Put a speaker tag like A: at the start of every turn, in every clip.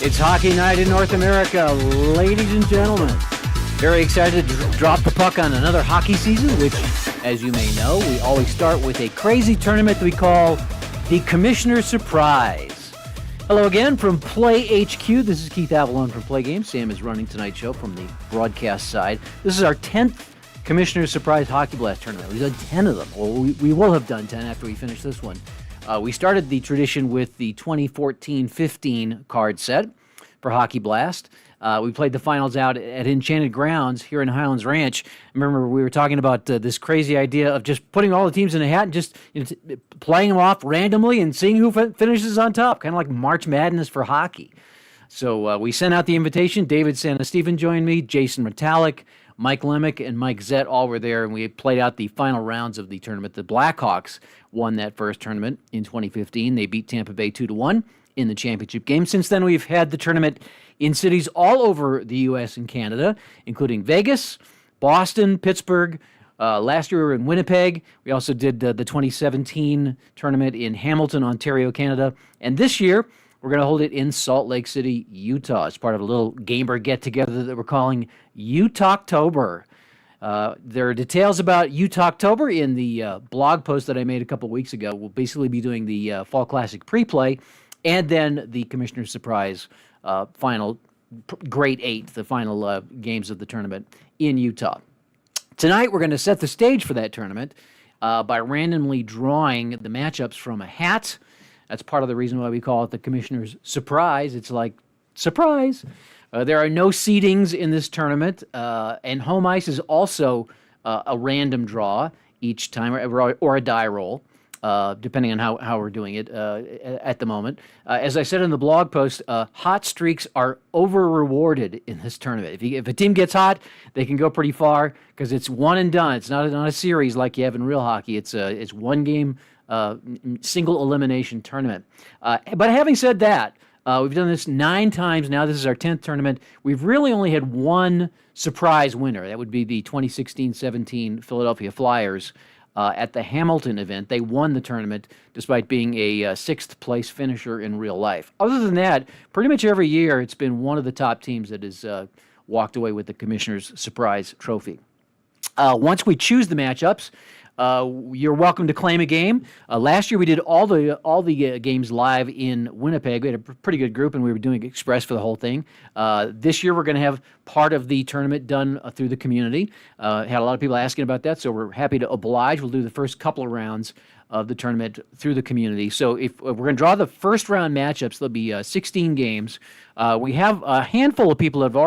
A: It's hockey night in North America, ladies and gentlemen. Very excited to drop the puck on another hockey season, which, as you may know, we always start with a crazy tournament that we call the Commissioner's Surprise. Hello again from PLAAY HQ. This is Keith Avalon from Play Games. Sam is running tonight's show from the broadcast side. This is our 10th Commissioner's Surprise Hockey Blast tournament. We've done 10 of them. Well, we will have done 10 after we finish this one. We started the tradition with the 2014-15 card set for Hockey Blast. We played the finals out at Enchanted Grounds here in Highlands Ranch. Remember, we were talking about this crazy idea of just putting all the teams in a hat and just playing them off randomly and seeing who finishes on top, kind of like March Madness for hockey. So we sent out the invitation. David Sanesteven joined me, Jason Metallic, Mike Lemick, and Mike Zett all were there, and we played out the final rounds of the tournament. The Blackhawks won that first tournament in 2015. They beat Tampa Bay 2-1 in the championship game. Since then, we've had the tournament in cities all over the U.S. and Canada, including Vegas, Boston, Pittsburgh. Last year we were in Winnipeg. We also did the 2017 tournament in Hamilton, Ontario, Canada. And this year, we're going to hold it in Salt Lake City, Utah. It's part of a little gamer get-together that we're calling Utahtober. There are details about Utahtober in the blog post that I made a couple weeks ago. We'll basically be doing the Fall Classic pre-play and then the Commissioner's Surprise final Great 8, the final games of the tournament in Utah. Tonight, we're going to set the stage for that tournament by randomly drawing the matchups from a hat. That's part of the reason why we call it the Commissioner's Surprise. It's like, surprise! There are no seedings in this tournament, and home ice is also a random draw each time, or a die roll, depending on how we're doing it at the moment. As I said in the blog post, hot streaks are over-rewarded in this tournament. If a team gets hot, they can go pretty far because it's one and done. It's not a series like you have in real hockey. It's one game, single elimination tournament. But having said that, we've done this 9 times now. This is our 10th tournament. We've really only had one surprise winner. That would be the 2016-17 Philadelphia Flyers at the Hamilton event. They won the tournament despite being a 6th place finisher in real life. Other than that, pretty much every year it's been one of the top teams that has walked away with the Commissioner's Surprise Trophy. Once we choose the matchups, you're welcome to claim a game. Last year we did all the games live in Winnipeg. We had a pretty good group, and we were doing express for the whole thing. This year we're going to have part of the tournament done through the community. Had a lot of people asking about that, so we're happy to oblige. We'll do the first couple of rounds of the tournament through the community. So if we're going to draw the first round matchups, there'll be 16 games. We have a handful of people that have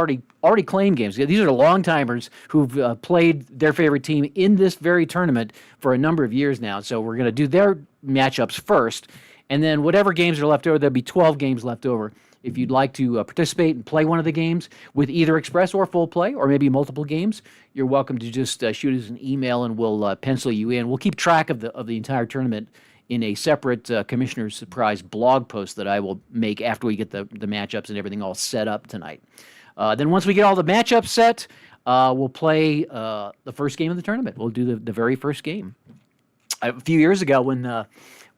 A: already claimed games. These are long-timers who've played their favorite team in this very tournament for a number of years now. So we're going to do their matchups first, and then whatever games are left over, there'll be 12 games left over. If you'd like to participate and play one of the games with either express or full play, or maybe multiple games, you're welcome to just shoot us an email, and we'll pencil you in. We'll keep track of the entire tournament in a separate Commissioner's Surprise blog post that I will make after we get the matchups and everything all set up tonight. Then once we get all the matchups set, we'll play the first game of the tournament. We'll do the very first game. A few years ago, when the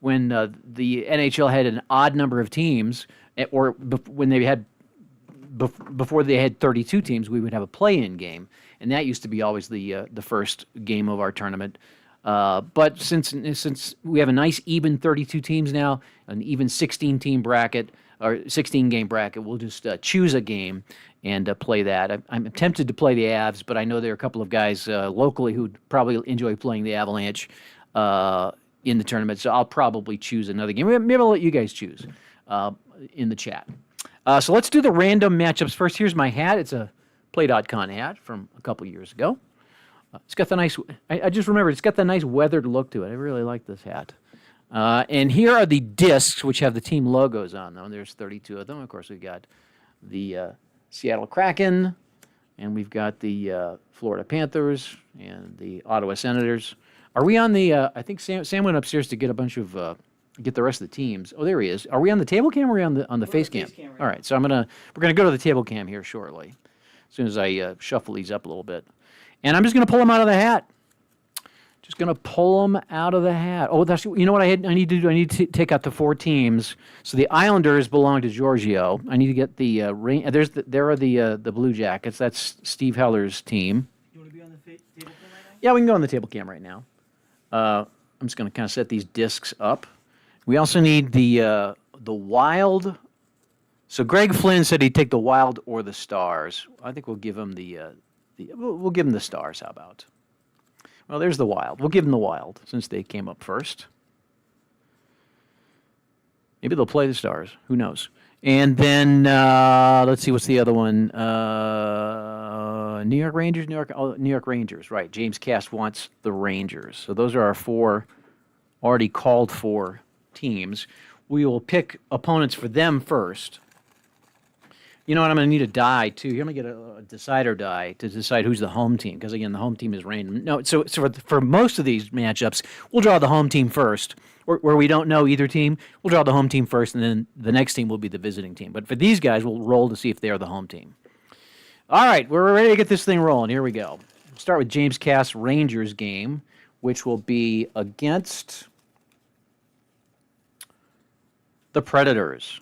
A: NHL had an odd number of teams, or when they had before they had 32 teams, we would have a play-in game, and that used to be always the first game of our tournament. But since we have a nice even 32 teams now, an even 16-team bracket or 16-game bracket, we'll just choose a game and play that. I'm tempted to play the Avs, but I know there are a couple of guys locally who'd probably enjoy playing the Avalanche in the tournament, so I'll probably choose another game. Maybe I'll let you guys choose in the chat. So let's do the random matchups first. Here's my hat. It's a Play.con hat from a couple years ago. It's got the nice, I just remembered, it's got the nice weathered look to it. I really like this hat. And here are the discs, which have the team logos on them. There's 32 of them. Of course, we've got the Seattle Kraken, and we've got the Florida Panthers and the Ottawa Senators. Are we on the, I think Sam went upstairs to get a bunch of, get the rest of the teams. Oh, there he is. Are we on the table cam or are we on the face cam? Right. All right, so we're gonna go to the table cam here shortly, as soon as I shuffle these up a little bit. And I'm just gonna pull them out of the hat. Just gonna pull them out of the hat. Oh, that's you know what I need to do. I need to take out the 4 teams. So the Islanders belong to Giorgio. I need to get the there are the Blue Jackets. That's Steve Heller's team.
B: You want to be on the table cam right now?
A: Yeah, we can go on the table cam right now. I'm just gonna kind of set these discs up. We also need the Wild. So Greg Flynn said he'd take the Wild or the Stars. I think we'll give him we'll give him the Stars. How about? Well, there's the Wild. We'll give them the Wild since they came up first. Maybe they'll play the Stars. Who knows? And then let's see, what's the other one? New York Rangers. New York Rangers. Right. James Cass wants the Rangers. So those are our 4 already called for teams. We will pick opponents for them first. You know what? I'm going to need a die, too. You're going to get a decider die to decide who's the home team, because, again, the home team is random. No, so for most of these matchups, we'll draw the home team first. Where we don't know either team, we'll draw the home team first, and then the next team will be the visiting team. But for these guys, we'll roll to see if they are the home team. All right, we're ready to get this thing rolling. Here we go. We'll start with James Cass Rangers game, which will be against the Predators.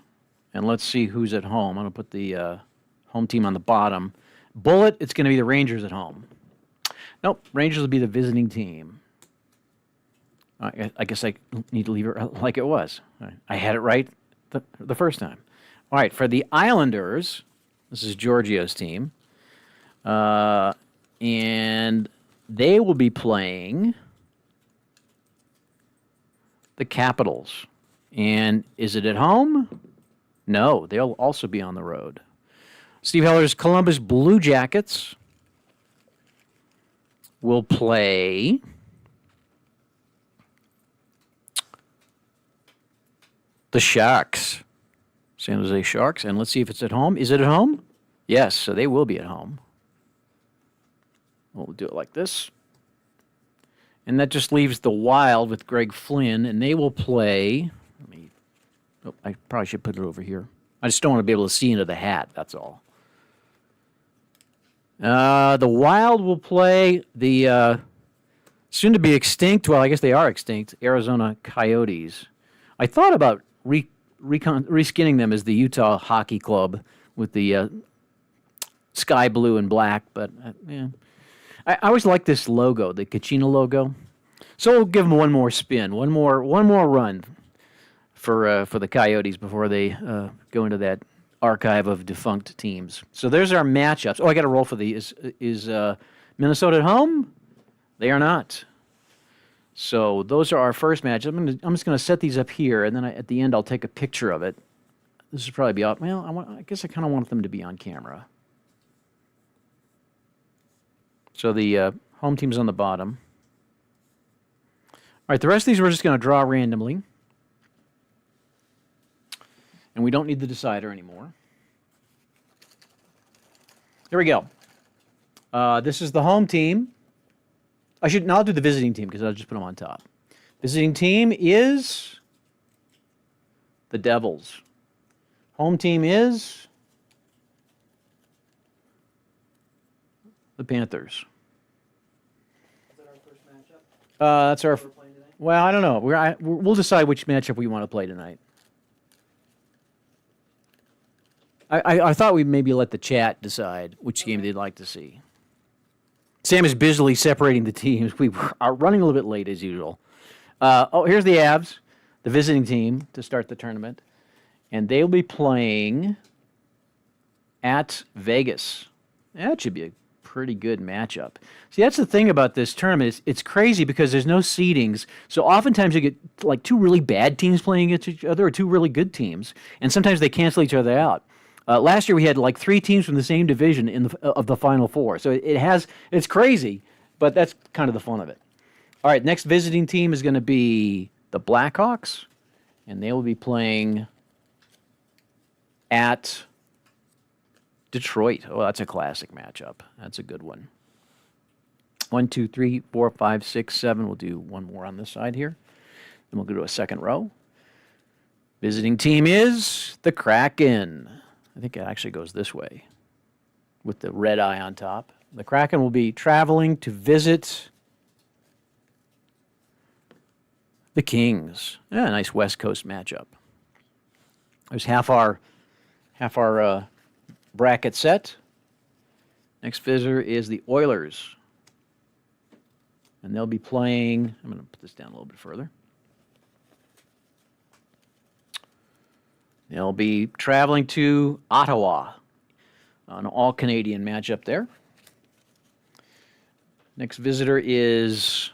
A: And let's see who's at home. I'm going to put the home team on the bottom. Bullet, it's going to be the Rangers at home. Nope, Rangers will be the visiting team. I guess I need to leave it like it was. I had it right the first time. All right, for the Islanders, this is Giorgio's team. And they will be playing the Capitals. And is it at home? No, they'll also be on the road. Steve Heller's Columbus Blue Jackets will play the Sharks. San Jose Sharks. And let's see if it's at home. Is it at home? Yes, so they will be at home. We'll do it like this. And that just leaves the Wild with Greg Flynn, and they will play... Oh, I probably should put it over here. I just don't want to be able to see into the hat, that's all. The Wild will play the soon-to-be extinct, well, I guess they are extinct, Arizona Coyotes. I thought about reskinning them as the Utah Hockey Club with the sky blue and black, but yeah. I always like this logo, the Kachina logo. So we'll give them one more spin, one more run for the Coyotes before they go into that archive of defunct teams. So there's our matchups. Oh, I got to roll for the is Minnesota at home? They are not. So those are our first match. I'm just going to set these up here, and then at the end I'll take a picture of it. This will probably be out. Well, I guess I kind of want them to be on camera. So the home team's on the bottom. All right, the rest of these we're just going to draw randomly. And we don't need the decider anymore. Here we go. This is the home team. I'll do the visiting team because I'll just put them on top. Visiting team is the Devils. Home team is the Panthers.
B: Is that our first matchup?
A: That's our.
B: We're playing tonight?
A: Well, I don't know. We'll decide which matchup we want to play tonight. I thought we'd maybe let the chat decide which game they'd like to see. Sam is busily separating the teams. We are running a little bit late as usual. Here's the Avs, the visiting team, to start the tournament. And they'll be playing at Vegas. That should be a pretty good matchup. See, that's the thing about this tournament. It's crazy because there's no seedings. So oftentimes you get like 2 really bad teams playing against each other or 2 really good teams. And sometimes they cancel each other out. Last year we had like 3 teams from the same division of the Final Four. So it's crazy, but that's kind of the fun of it. All right, next visiting team is going to be the Blackhawks, and they will be playing at Detroit. Oh, that's a classic matchup. That's a good one. 1, 2, 3, 4, 5, 6, 7. We'll do one more on this side here. Then we'll go to a second row. Visiting team is the Kraken. I think it actually goes this way with the red eye on top. The Kraken will be traveling to visit the Kings. Yeah, nice West Coast matchup. There's half our bracket set. Next visitor is the Oilers. And they'll be playing, I'm going to put this down a little bit further. They'll be traveling to Ottawa. An all-Canadian matchup there. Next visitor is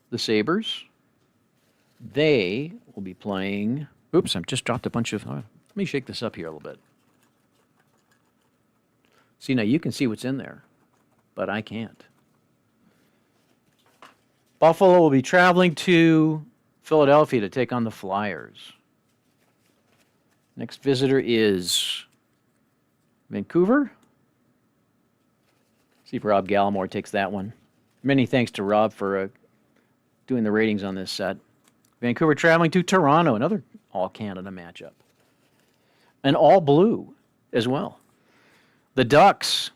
A: the Sabres. They will be playing... Oops, I've just dropped a bunch of... let me shake this up here a little bit. See, now you can see what's in there, but I can't. Buffalo will be traveling to Philadelphia to take on the Flyers. Next visitor is Vancouver. See if Rob Gallimore takes that one. Many thanks to Rob for doing the ratings on this set. Vancouver traveling to Toronto, another all-Canada matchup. And all blue as well. The Ducks.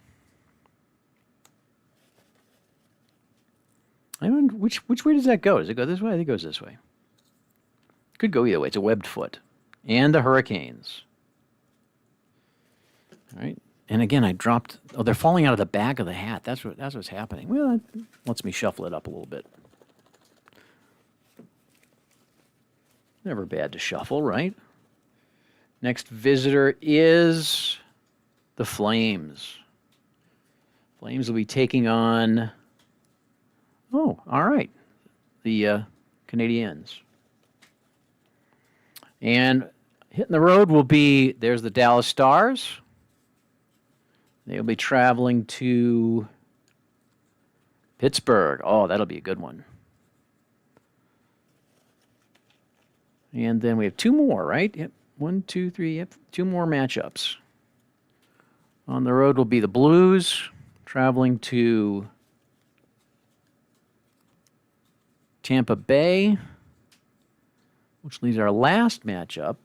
A: I mean, which way does that go? Does it go this way? I think it goes this way. Could go either way. It's a webbed foot. And the Hurricanes. All right. And again, I dropped... Oh, they're falling out of the back of the hat. That's what's happening. Well, that lets me shuffle it up a little bit. Never bad to shuffle, right? Next visitor is the Flames. Flames will be taking on... Oh, all right. The Canadiens. And hitting the road will be... There's the Dallas Stars. They'll be traveling to Pittsburgh. Oh, that'll be a good one. And then we have two more, right? Yep. 1, 2, 3. Yep. Two more matchups. On the road will be the Blues traveling to Tampa Bay, which leaves our last matchup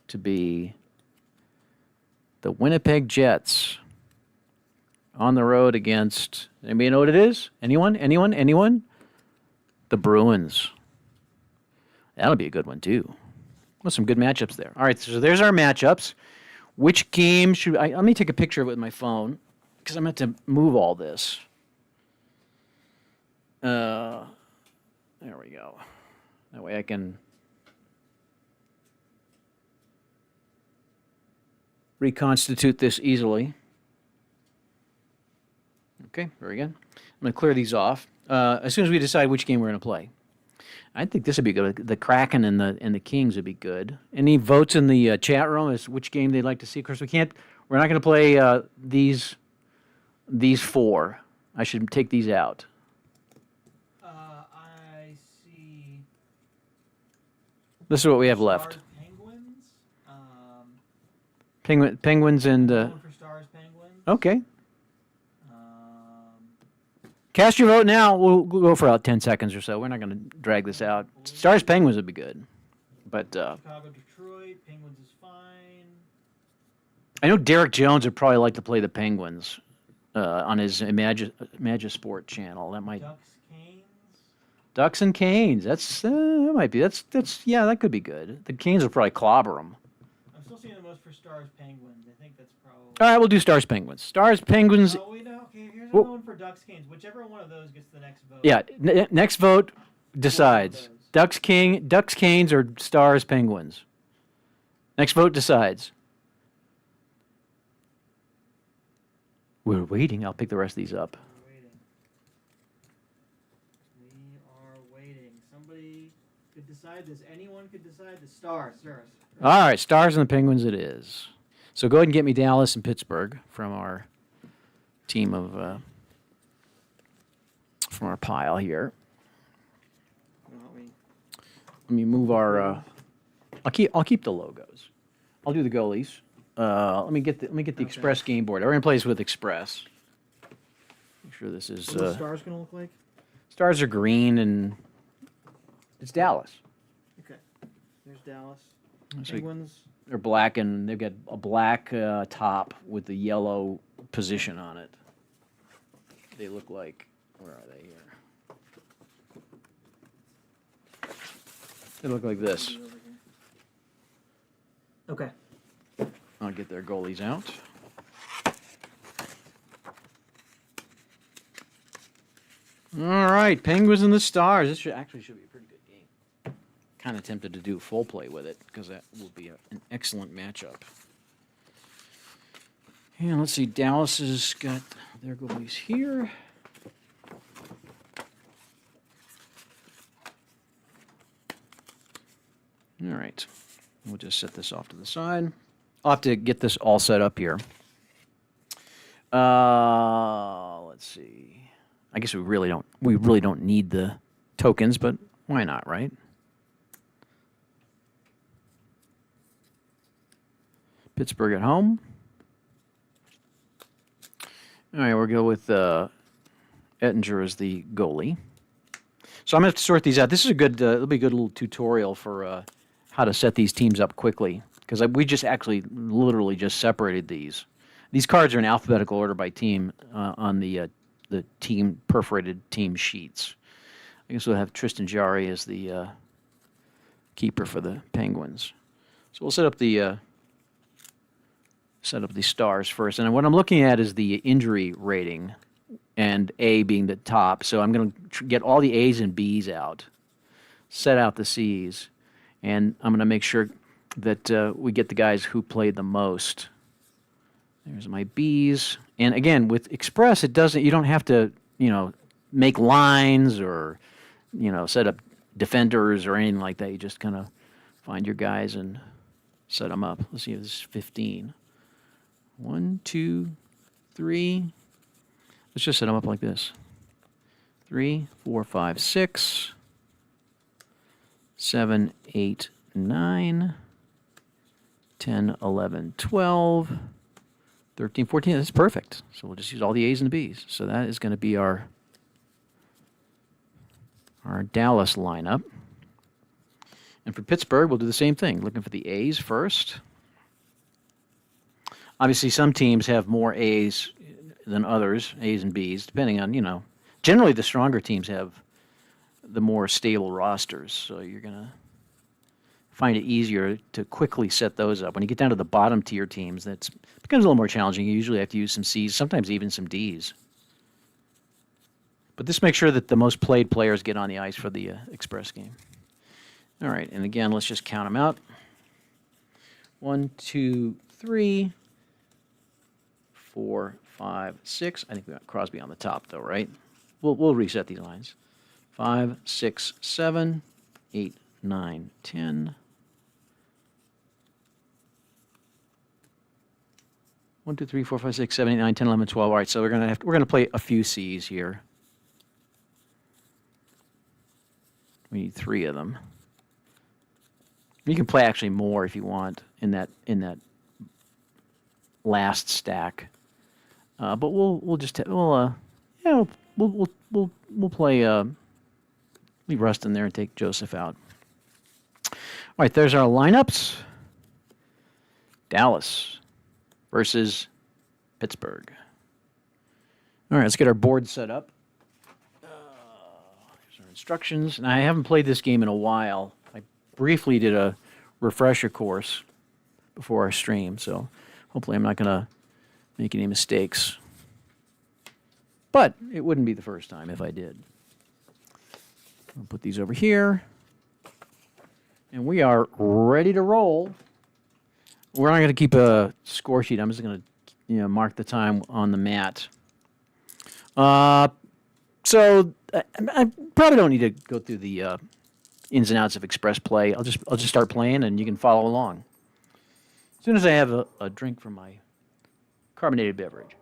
A: to be the Winnipeg Jets on the road against, anybody know what it is? Anyone? The Bruins. That'll be a good one, too. Well, some good matchups there. All right, so there's our matchups. Which game should I... Let me take a picture of it with my phone, because I'm going to have to move all this. There we go. That way I can reconstitute this easily. Okay, very good. I'm going to clear these off. As soon as we decide which game we're going to play. I think this would be good. The Kraken and the Kings would be good. Any votes in the chat room as which game they'd like to see? Of course, we're not going to play these four. I should take these out.
B: I see.
A: This is what we have left.
B: Penguins.
A: Penguins and...
B: Going for Stars, Penguins.
A: Okay. Cast your vote now. We'll go for about 10 seconds or so. We're not going to drag this out. Stars Penguins would be good. But
B: Chicago, Detroit. Penguins is fine.
A: I know Derek Jones would probably like to play the Penguins on his Magisport channel. That might...
B: Ducks, Canes.
A: Ducks and Canes. That might be. That's yeah, that could be good. The Canes will probably clobber them.
B: I'm still seeing the most for Stars, Penguins. I think that's probably...
A: All right, we'll do Stars Penguins. Stars Penguins...
B: Oh, wait, no. Okay, here's another one for Ducks, Canes. Whichever one of those gets the next vote.
A: Yeah, next vote decides. Ducks Canes, or Stars Penguins. Next vote decides. We're waiting. I'll pick the rest of these up.
B: We're waiting. We are waiting. Somebody could decide this. Anyone could decide the Stars.
A: All right, Stars and the Penguins it is. So go ahead and get me Dallas and Pittsburgh from our team of from our pile here. Let me move our. I'll keep the logos. I'll do the goalies. Let me get the Express game board. We're gonna play this with Express. Make sure this is.
B: What are the Stars gonna look like?
A: Stars are green and it's Dallas.
B: Okay. There's Dallas.
A: So
B: Penguins.
A: they're black and they've got a black top with the yellow position on it. They look like, where are they here? It'll look like this.
B: Okay.
A: I'll get their goalies out. All right, Penguins and the Stars. This should be a pretty good game. Kind of tempted to do full play with it because that will be an excellent matchup. And let's see, Dallas has got their goalies here. All right, we'll just set this off to the side. I'll have to get this all set up here. Let's see. I guess we really don't need the tokens, but why not, right? Pittsburgh at home. All right, we'll go with Ettinger as the goalie. So I'm going to have to sort these out. This is a good, it'll be a good little tutorial for how to set these teams up quickly, because we just actually literally just separated these. These cards are in alphabetical order by team on the team perforated team sheets. I guess we'll have Tristan Jarry as the keeper for the Penguins. So we'll set up the Stars first, and what I'm looking at is the injury rating, and A being the top. So I'm going to get all the A's and B's out, set out the C's, and I'm going to make sure that we get the guys who played the most. There's my B's. And again, with Express, you don't have to, make lines or, set up defenders or anything like that. You just kind of find your guys and set them up. Let's see if this is 15. 1, 2, 3. Let's just set them up like this. 3, 4, 5, 6, 7, 8, 9, 10, 11, 12, 13, 14. That's perfect. So we'll just use all the A's and the B's. So that is going to be our Dallas lineup. And for Pittsburgh, we'll do the same thing. Looking for the A's first. Obviously, some teams have more A's than others, A's and B's, depending on, generally the stronger teams have the more stable rosters. So you're going to find it easier to quickly set those up. When you get down to the bottom tier teams, that becomes a little more challenging. You usually have to use some C's, sometimes even some D's. But this makes sure that the most played players get on the ice for the Express game. All right, and again, let's just count them out. 1, 2, 3, 4, 5, 6. I think we got Crosby on the top, though, right? We'll reset these lines. 5, 6, 7, 8, 9, 10. 1, 2, 3, 4, 5, 6, 7, 8, 9, 10, 11, 12. All right, so we're gonna play a few C's here. We need 3 of them. You can play actually more if you want in that last stack. But we'll play leave Rust in there and take Joseph out. All right, there's our lineups. Dallas versus Pittsburgh. All right, let's get our board set up. Here's our instructions. And I haven't played this game in a while. I briefly did a refresher course before our stream, so hopefully I'm not going to make any mistakes. But it wouldn't be the first time if I did. I'll put these over here. And we are ready to roll. We're not going to keep a score sheet. I'm just going to mark the time on the mat. So I probably don't need to go through the ins and outs of Express Play. I'll just start playing, and you can follow along. As soon as I have a drink from my carbonated beverage.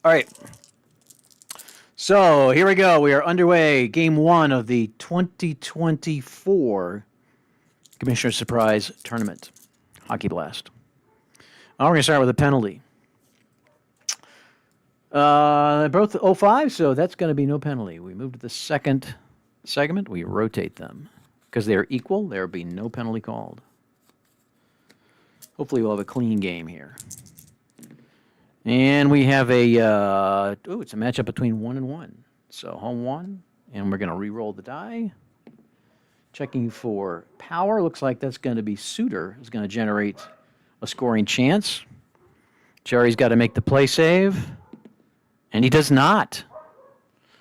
A: All right. So here we go. We are underway. Game 1 of the 2024 Commissioner's Surprise Tournament. Hockey Blast. We're going to start with a penalty. Both 05, so that's going to be no penalty. We move to the second segment. We rotate them. Because they're equal, there will be no penalty called. Hopefully we'll have a clean game here. And we have it's a matchup between 1 and 1. So home 1, And we're going to re-roll the die. Checking for power. Looks like that's going to be Suitor. Is going to generate a scoring chance. Jerry's got to make the play save. And he does not.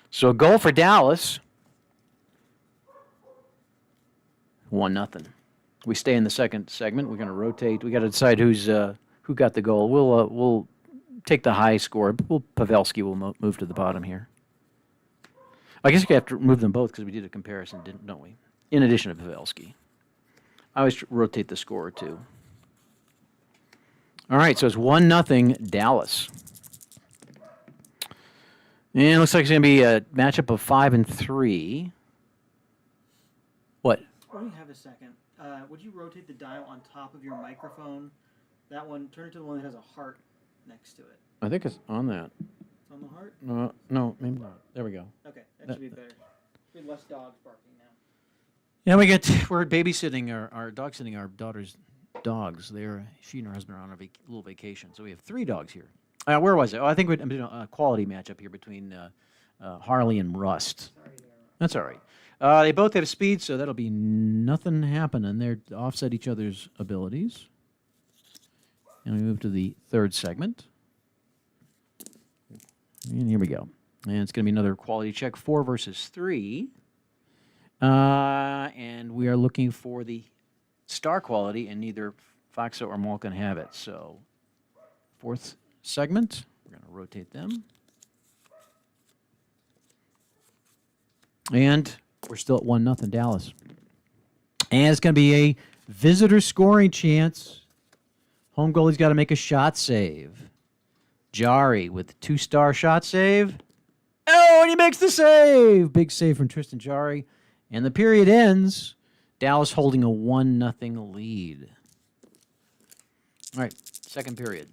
A: So a goal for Dallas. 1-0. We stay in the second segment. We're going to rotate. We got to decide who got the goal. We'll take the high score. Pavelski will move to the bottom here. I guess we have to move them both because we did a comparison, don't we? In addition to Pavelski. I always rotate the score too. All right, so it's 1-0 Dallas. And it looks like it's going to be a matchup of 5 and 3. What?
B: Let me have a second. Would you rotate the dial on top of your microphone? That one, turn it to the one that has a heart next to it.
A: I think it's on that.
B: It's on the heart?
A: No, maybe not. There we go.
B: Okay, that should be better. Be less dogs barking now.
A: Yeah, we're babysitting our dog sitting our daughter's dogs. She and her husband are on a little vacation, so we have 3 dogs here. Where was it? Oh, I think we're doing a quality matchup here between Harley and Rust.
B: Sorry there.
A: That's all right. They both have speed, so that'll be nothing happening. They're offset each other's abilities. And we move to the third segment. And here we go. And it's going to be another quality check, 4 versus 3. And we are looking for the star quality, and neither Foxa or Malkin have it. So, fourth segment, we're going to rotate them. And we're still at 1-0 Dallas. And it's going to be a visitor scoring chance. Home goalie's got to make a shot save. Jari with 2-star shot save. Oh, and he makes the save. Big save from Tristan Jari. And the period ends. Dallas holding a 1-0 lead. All right, second period.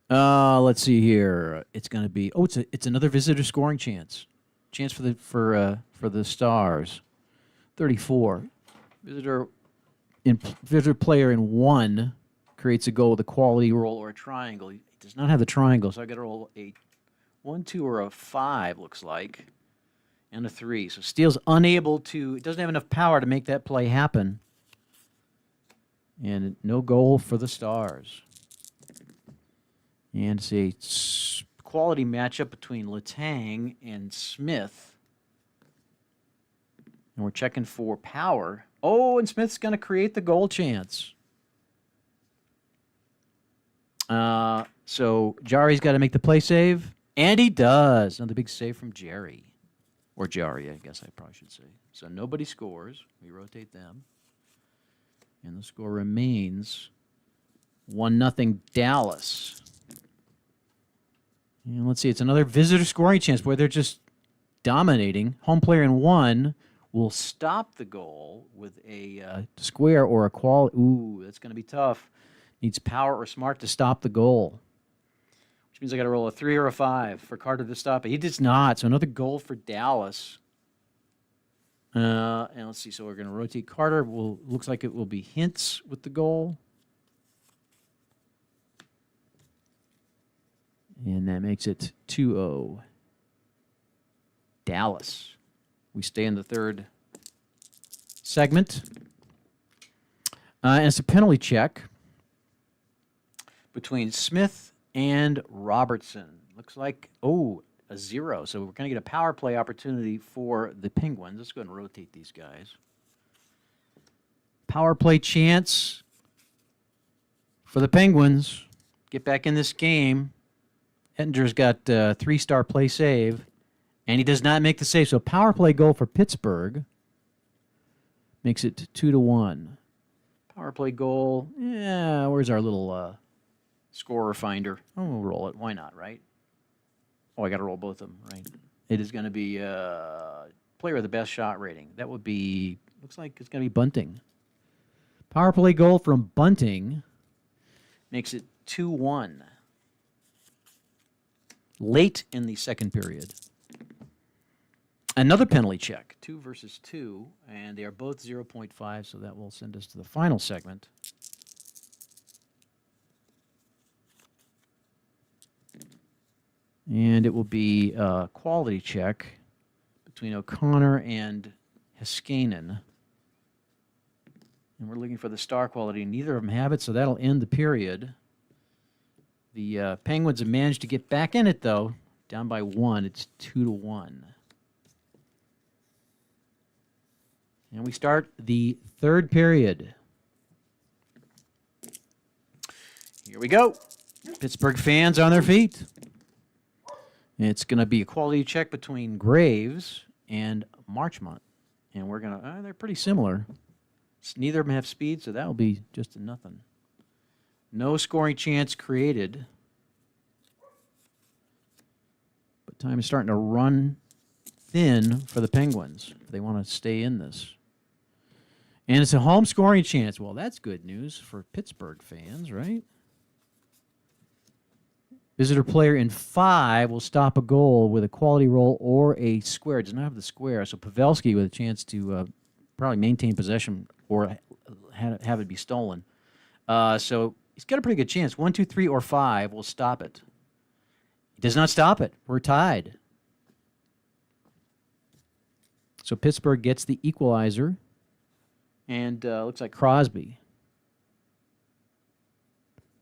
A: Let's see here. It's going to be it's another visitor scoring chance. Chance for the Stars. 34. Visitor player in 1 creates a goal with a quality roll or a triangle. He does not have the triangle, so I got to roll a 1, 2, or a 5, looks like, and a 3. So Steele's unable to. It doesn't have enough power to make that play happen. And no goal for the Stars. And it's a quality matchup between Letang and Smith. And we're checking for power. Oh, and Smith's going to create the goal chance. So Jari's got to make the play save. And he does. Another big save from Jerry. Or Jari, I guess I probably should say. So nobody scores. We rotate them. And the score remains 1-0 Dallas. And let's see, it's another visitor scoring chance. Boy, they're just dominating. Home player in 1 will stop the goal with a square or a quality. Ooh, that's going to be tough. Needs power or smart to stop the goal. Which means I got to roll a 3 or a 5 for Carter to stop it. He does not, so another goal for Dallas. And let's see, so we're going to rotate Carter. Looks like it will be Hintz with the goal. And that makes it 2-0 Dallas. We stay in the third segment. And it's a penalty check between Smith and Robertson. Looks like, a 0. So we're going to get a power play opportunity for the Penguins. Let's go ahead and rotate these guys. Power play chance for the Penguins. Get back in this game. Ettinger's got a 3-star play save, and he does not make the save. So power play goal for Pittsburgh makes it 2-1. Power play goal. Yeah, where's our little scorer finder? Oh, we'll roll it. Why not, right? Oh, I got to roll both of them, right? It is going to be player with the best shot rating. That would be, looks like it's going to be Bunting. Power play goal from Bunting makes it 2-1. Late in the second period. Another penalty check, 2 versus 2, and they are both 0.5, so that will send us to the final segment. And it will be a quality check between O'Connor and Heiskanen. And we're looking for the star quality. Neither of them have it, so that'll end the period. The Penguins have managed to get back in it, though. Down by 1. It's 2-1. And we start the third period. Here we go. Pittsburgh fans on their feet. It's going to be a quality check between Graves and Marchmont. And we're going to, they're pretty similar. Neither of them have speed, so that will be just a nothing. No scoring chance created. But time is starting to run thin for the Penguins if they want to stay in this. And it's a home scoring chance. Well, that's good news for Pittsburgh fans, right? Visitor player in 5 will stop a goal with a quality roll or a square. It does not have the square, so Pavelski with a chance to probably maintain possession or have it be stolen. So he's got a pretty good chance. 1, 2, 3, or 5 will stop it. He does not stop it. We're tied. So Pittsburgh gets the equalizer. And looks like Crosby.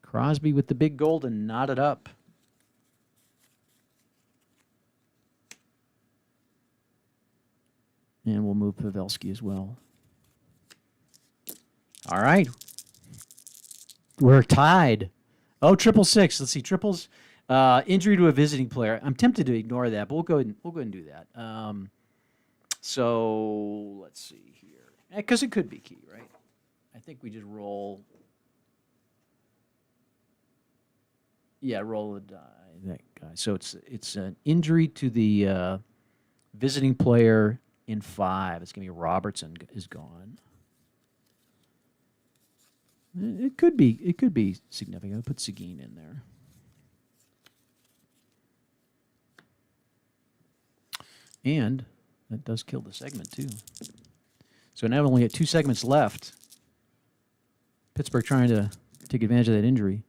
A: Crosby with the big goal to knot it up. And we'll move Pavelski as well. All right. We're tied. Oh, 666. Let's see. Triples. Injury to a visiting player. I'm tempted to ignore that, but we'll go ahead and do that. So let's see here. Because it could be key, right? I think we just roll. Yeah, roll the die. That guy. So it's an injury to the visiting player in 5. It's going to be Robertson is gone. It could be significant. I'll put Seguin in there. And that does kill the segment too. So now we only got 2 segments left. Pittsburgh trying to take advantage of that injury.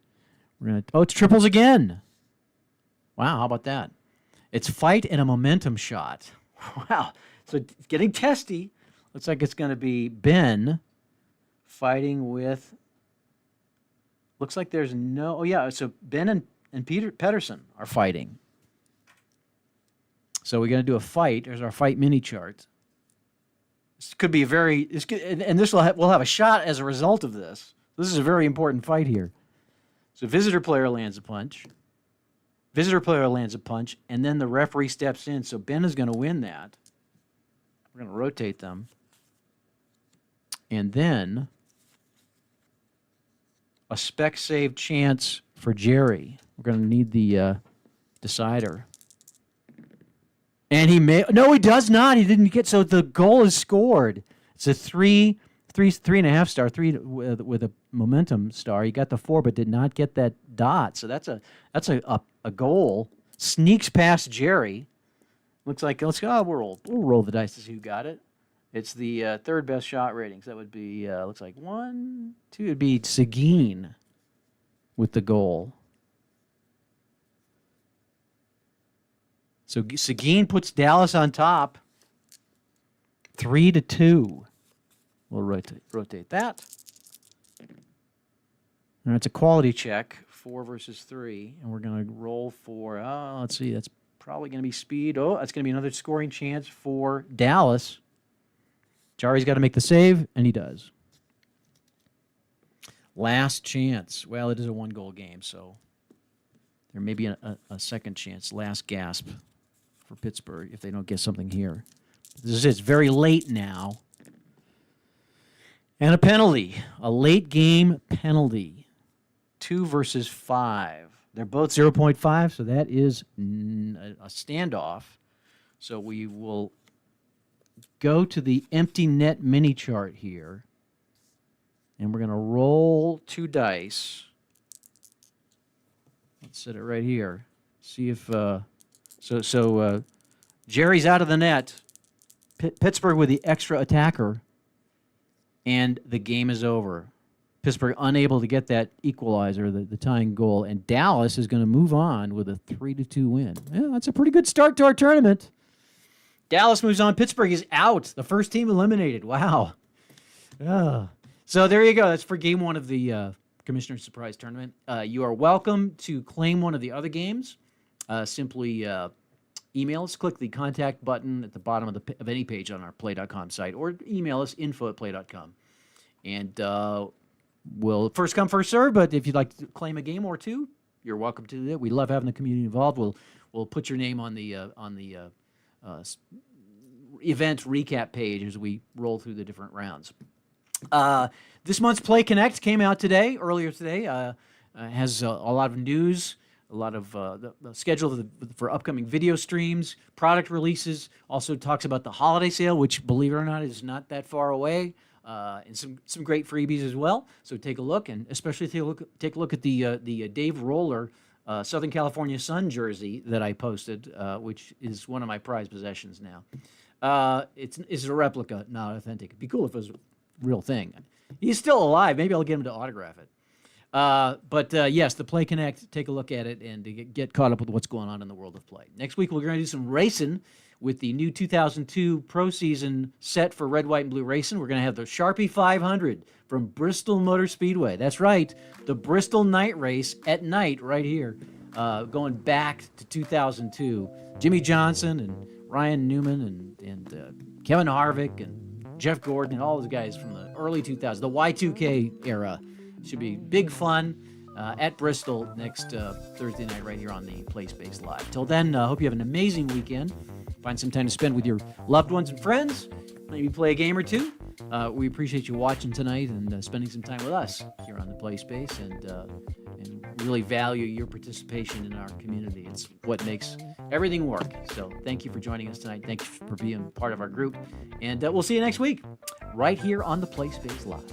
A: It's triples again. Wow, how about that? It's fight and a momentum shot. Wow. So it's getting testy. Looks like it's going to be Ben fighting with. Looks like there's no. Oh yeah. So Ben and Peter Pedersen are fighting. So we're going to do a fight. There's our fight mini chart. This could be a very. This could, and this we'll have a shot as a result of this. This is a very important fight here. So visitor player lands a punch. Visitor player lands a punch, and then the referee steps in. So Ben is going to win that. We're going to rotate them. And then a spec save chance for Jerry. We're going to need the decider. And he may. No, he does not. He didn't get. So the goal is scored. It's a 3.5 star, 3 with a momentum star. He got the 4, but did not get that dot. So that's a goal. Sneaks past Jerry. Looks like we'll roll the dice to see who got it. It's the third best shot ratings. That would be looks like 1, 2. It'd be Seguin with the goal. So Seguin puts Dallas on top, 3-2. We'll rotate that. And it's a quality check, 4 versus 3, and we're going to roll for. Let's see, that's probably going to be speed. Oh, that's going to be another scoring chance for Dallas. Jari's got to make the save, and he does. Last chance. Well, it is a 1-goal game, so there may be a second chance. Last gasp for Pittsburgh if they don't get something here. It's very late now. And a penalty. A late game penalty. 2 versus 5. They're both 0.5, so that is a standoff. So we will go to the empty net mini chart here. And we're going to roll 2 dice. Let's set it right here. See if Jerry's out of the net. Pittsburgh with the extra attacker. And the game is over. Pittsburgh unable to get that equalizer, the tying goal, and Dallas is going to move on with a 3-2 win. Yeah, that's a pretty good start to our tournament. Dallas moves on. Pittsburgh is out. The first team eliminated. Wow. So there you go. That's for game one of the Commissioner's Surprise Tournament. You are welcome to claim one of the other games. Simply email us. Click the contact button at the bottom of any page on our play.com site, or email us info@play.com. And we'll first come, first serve, but if you'd like to claim a game or two, you're welcome to do that. We love having the community involved. We'll put your name on the event recap page as we roll through the different rounds. This month's Play Connect came out earlier today. Has a lot of news, a lot of the schedule for upcoming video streams, product releases. Also talks about the holiday sale, which, believe it or not, is not that far away. And some great freebies as well. So take a look, and especially take a look at the Dave Roller Southern California Sun jersey that I posted, which is one of my prized possessions now. It's a replica, not authentic. It'd be cool if it was a real thing. He's still alive. Maybe I'll get him to autograph it. But yes, the Play Connect, take a look at it and to get caught up with what's going on in the world of play. Next week, we're going to do some racing with the new 2002 Pro Season set for Red, White, and Blue Racing. We're going to have the Sharpie 500 from Bristol Motor Speedway. That's right, the Bristol Night Race at night right here, going back to 2002. Jimmy Johnson and Ryan Newman and Kevin Harvick and Jeff Gordon and all those guys from the early 2000s, the Y2K era. Should be big fun at Bristol next Thursday night right here on the Play Space Live. Till then, hope you have an amazing weekend. Find some time to spend with your loved ones and friends. Maybe play a game or two. We appreciate you watching tonight and spending some time with us here on the Play Space, and really value your participation in our community. It's what makes everything work. So thank you for joining us tonight. Thank you for being part of our group. And we'll see you next week right here on the Play Space Live.